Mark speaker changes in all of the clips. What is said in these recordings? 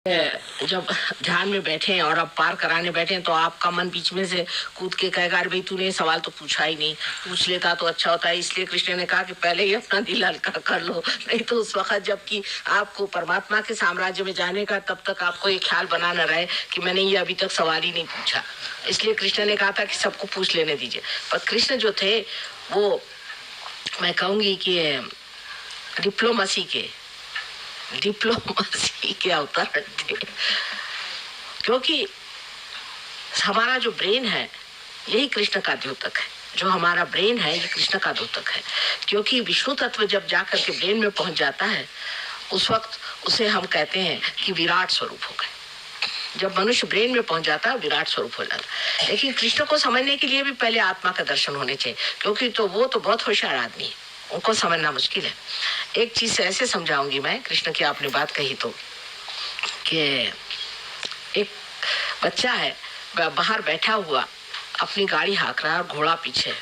Speaker 1: जब ध्यान में बैठे और अब पार कराने बैठे तो आपका मन बीच में से कूद के कहेगा अरे भाई तूने सवाल तो पूछा ही नहीं, पूछ लेता तो अच्छा होता है। इसलिए कृष्ण ने कहा कि पहले ही अपना दिल हल्का कर लो, नहीं तो उस वक्त जबकि आपको परमात्मा के साम्राज्य में जाने का तब तक आपको ये ख्याल बना न रहे कि मैंने ये अभी तक सवाल ही नहीं पूछा। इसलिए कृष्ण ने कहा था कि सबको पूछ लेने दीजिए। पर कृष्ण जो थे वो मैं कहूंगी कि डिप्लोमेसी के अवतार थे, क्योंकि हमारा जो ब्रेन है यही कृष्ण का द्योतक है। जो हमारा ब्रेन है ये कृष्ण का द्योतक है, क्योंकि विष्णु तत्व जब जाकर के ब्रेन में पहुंच जाता है उस वक्त उसे हम कहते हैं कि विराट स्वरूप हो गए। जब मनुष्य ब्रेन में पहुंच जाता है विराट स्वरूप हो जाता है। लेकिन कृष्ण को समझने के लिए भी पहले आत्मा का दर्शन होने चाहिए, क्योंकि वो तो बहुत होशियार आदमी है, उनको समझना मुश्किल है। एक चीज से ऐसे समझाऊंगी मैं, कृष्ण की आपने बात कही तो, कि एक बच्चा है बाहर बैठा हुआ अपनी गाड़ी हाँक रहा है और घोड़ा पीछे,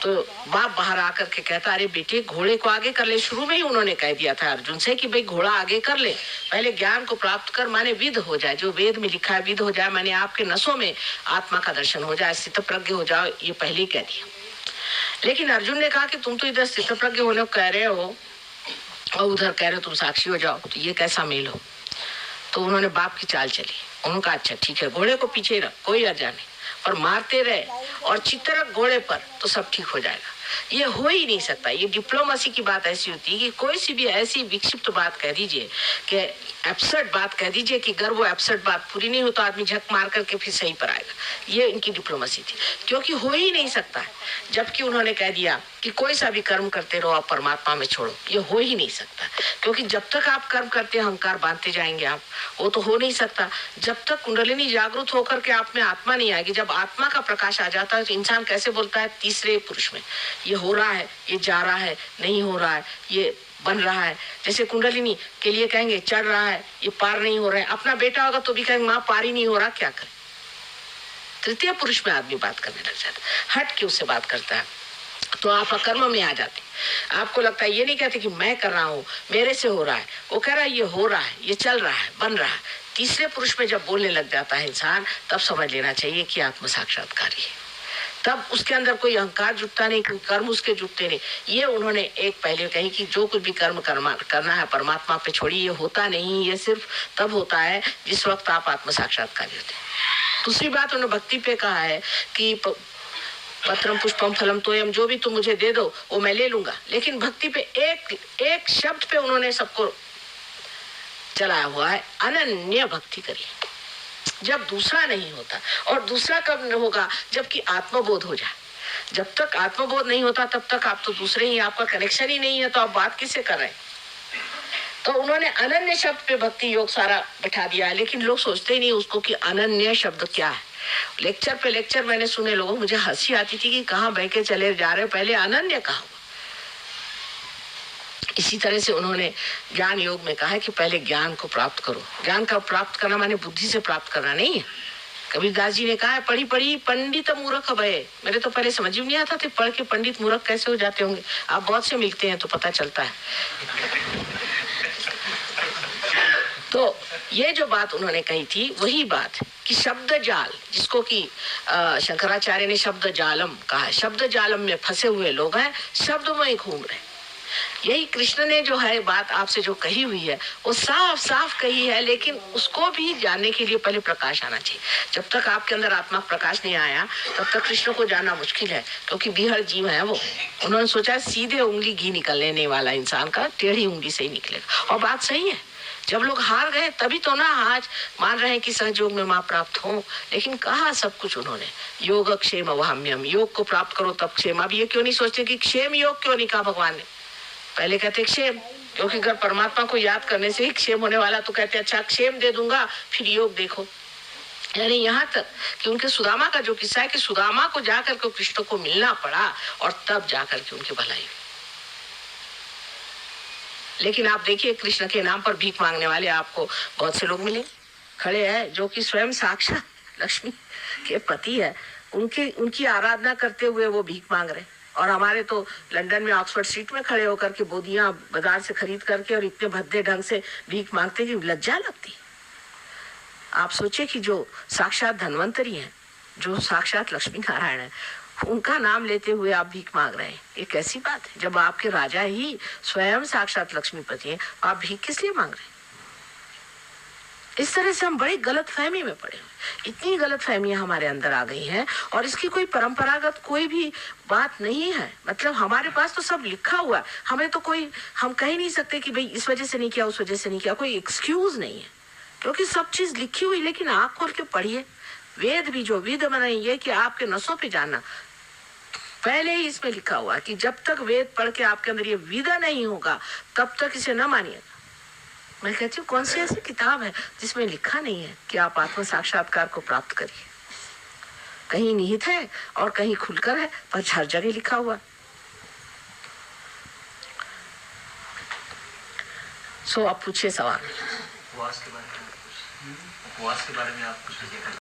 Speaker 1: तो बाप बाहर आकर के कहता अरे बेटे घोड़े को आगे कर ले। शुरू में ही उन्होंने कह दिया था अर्जुन से कि भाई घोड़ा आगे कर ले, पहले ज्ञान को प्राप्त कर, माने विद हो जाए, जो वेद में लिखा है विद हो जाए, माने आपके नसों में आत्मा का दर्शन हो जाए, स्थित प्रज्ञ हो जाओ, ये पहले ही कह दिया। लेकिन अर्जुन ने कहा कि तुम तो इधर स्थित प्रज्ञ होने को कह रहे हो और उधर कह रहे हो तुम साक्षी हो जाओ, तो ये कैसा मेल हो। तो उन्होंने बाप की चाल चली। उन्होंने कहा अच्छा ठीक है, घोड़े को पीछे रख, कोई अर्जा नहीं, पर मारते रहे और चित्त रख घोड़े पर तो सब ठीक हो जाएगा। ये हो ही नहीं सकता। ये डिप्लोमेसी की बात ऐसी होती है कि कोई सी भी ऐसी विक्षिप्त बात कह दीजिए, कि एब्सर्ड बात कह दीजिए, कि अगर वो एब्सर्ड बात पूरी नहीं हो तो आदमी झक मार करके फिर सही पर आएगा। ये इनकी डिप्लोमेसी थी, क्योंकि हो ही नहीं सकता है। जबकि उन्होंने कह दिया कि कोई सा भी कर्म करते रहो आप परमात्मा में छोड़ो, ये हो ही नहीं सकता, क्योंकि जब तक आप कर्म करते अहंकार बांधते जाएंगे आप, वो तो हो नहीं सकता। जब तक कुंडलिनी जागृत होकर के आप में आत्मा नहीं आएगी, जब आत्मा का प्रकाश आ जाता है तो इंसान कैसे बोलता है तीसरे पुरुष में, ये हो रहा है, ये जा रहा है, नहीं हो रहा है, ये बन रहा है। जैसे कुंडलिनी के लिए कहेंगे चढ़ रहा है, ये पार नहीं हो रहा है। अपना बेटा होगा तो भी कहेंगे माँ पार ही नहीं हो रहा, क्या करे। तृतीय पुरुष में आदमी बात करने लग जाता है, हट के उससे बात करता है, तो आप कर्म में आ जाते। आपको लगता है, ये नहीं कहते कि मैं कर रहा हूँ, मेरे से हो रहा है, वो कह रहा है ये हो रहा है, ये चल रहा है, बन रहा है। तीसरे पुरुष में जब बोलने लग जाता है इंसान, तब समझ लेना चाहिए कि आत्म साक्षात्कारी है। तब उसके अंदर कोई अहंकार जुटता नहीं, कोई कर्म उसके जुटते नहीं। ये उन्होंने एक पहले कही कि जो कुछ भी कर्म करना है परमात्मा पे छोड़िए, ये होता नहीं, ये सिर्फ तब होता है जिस वक्त आप आत्म साक्षात्कारी होते हैं। दूसरी बात उन्होंने भक्ति पे कहा है कि पत्रम पुष्पम फलम तोयम, जो भी तुम मुझे दे दो वो मैं ले लूंगा। लेकिन भक्ति पे एक शब्द पे उन्होंने सबको चलाया हुआ है, अनन्य भक्ति करिए। जब दूसरा नहीं होता, और दूसरा कब होगा, जबकि आत्मबोध हो जाए। जब तक आत्मबोध नहीं होता तब तक आप तो दूसरे ही, आपका कनेक्शन ही नहीं है, तो आप बात किससे कर रहे हैं। तो उन्होंने अनन्य शब्द पे भक्ति योग सारा बैठा दिया है, लेकिन लोग सोचते ही नहीं उसको कि अनन्य शब्द क्या है। लेक्चर पे लेक्चर मैंने सुने लोगों, मुझे हंसी आती थी कि कहाँ बह के चले जा रहे हो, पहले अनन्य कहा। इसी तरह से उन्होंने ज्ञान योग में कहा है कि पहले ज्ञान को प्राप्त करो। ज्ञान का प्राप्त करना माने बुद्धि से प्राप्त करना नहीं है। कबीरदास जी ने कहा है पढ़ी पढ़ी पंडित मूर्ख भये। मेरे तो पहले समझ ही नहीं आता था पढ़ के पंडित मूर्ख कैसे हो जाते होंगे। आप बहुत से मिलते हैं तो पता चलता है। तो ये जो बात उन्होंने कही थी वही बात कि शब्द जाल, जिसको कि शंकराचार्य ने शब्द जालम कहा है। शब्द जालम में फंसे हुए लोग हैं, शब्द में घूम रहे। यही कृष्ण ने जो है बात आपसे जो कही हुई है वो साफ साफ कही है, लेकिन उसको भी जानने के लिए पहले प्रकाश आना चाहिए। जब तक आपके अंदर आत्मा प्रकाश नहीं आया तब तक कृष्ण को जानना मुश्किल है, क्योंकि बीहड़ जीव है वो। उन्होंने सोचा सीधे उंगली घी निकलने वाला इंसान का टेढ़ी उंगली से ही निकलेगा, और बात सही है। जब लोग हार गए तभी तो ना आज मान रहे हैं कि सहयोग में मां प्राप्त हो, लेकिन कहा सब कुछ उन्होंने योग क्षेम वहाम्यम, योग को प्राप्त करो तब क्षेम। अब ये क्यों नहीं सोचते कि क्षेम योग क्यों नहीं कहा भगवान ने, पहले कहते क्षेम, क्योंकि अगर परमात्मा को याद करने से ही क्षेम होने वाला तो कहते अच्छा क्षेम दे दूंगा फिर योग देखो। यानी यहाँ तक कि उनके सुदामा का जो किस्सा है कि सुदामा को जाकर के कृष्ण को मिलना पड़ा और तब जाकर के उनकी भलाई। लेकिन आप देखिए कृष्ण के नाम पर भीख मांगने वाले आपको बहुत से लोग मिले खड़े हैं, जो कि स्वयं साक्षात लक्ष्मी के पति है, उनकी आराधना करते हुए वो भीख मांग रहे। और हमारे तो लंदन में ऑक्सफोर्ड स्ट्रीट में खड़े होकर के बोदियां बाजार से खरीद करके और इतने भद्दे ढंग से भीख मांगते कि लज्जा लगती। आप सोचिए कि जो साक्षात धन्वंतरी हैं, जो साक्षात लक्ष्मी नारायण है, उनका नाम लेते हुए आप भीख मांग रहे हैं, ये कैसी बात है? जब आपके राजा ही स्वयं साक्षात लक्ष्मीपति हैं, आप भीख किस लिए मांग रहे हैं? इस तरह से हम बड़ी गलत फहमी में पड़े हुए, इतनी गलत फहमियां हमारे अंदर आ गई हैं, और इसकी कोई परंपरागत कोई भी बात नहीं है। मतलब हमारे पास तो सब लिखा हुआ, हमें तो कोई, हम कह ही नहीं सकते कि भाई इस वजह से नहीं किया, उस वजह से नहीं किया, कोई एक्सक्यूज नहीं है, क्योंकि सब चीज लिखी हुई। लेकिन आंख खोल के पढ़िए, वेद भी जो विध बनाइए कि आपके नसों पे जाना, पहले ही इसमें लिखा हुआ कि जब तक वेद पढ़ के आपके अंदर ये विदा नहीं होगा तब तक इसे न मानिएगा। मैं कहती हूँ कौन सी ऐसी किताब है जिसमें लिखा नहीं है कि आप आत्म साक्षात्कार को प्राप्त करिए? कहीं निहित है और कहीं खुलकर है, पर हर जगह लिखा हुआ। सो आप पूछिए सवाल।
Speaker 2: उपवास के बारे में आप कुछ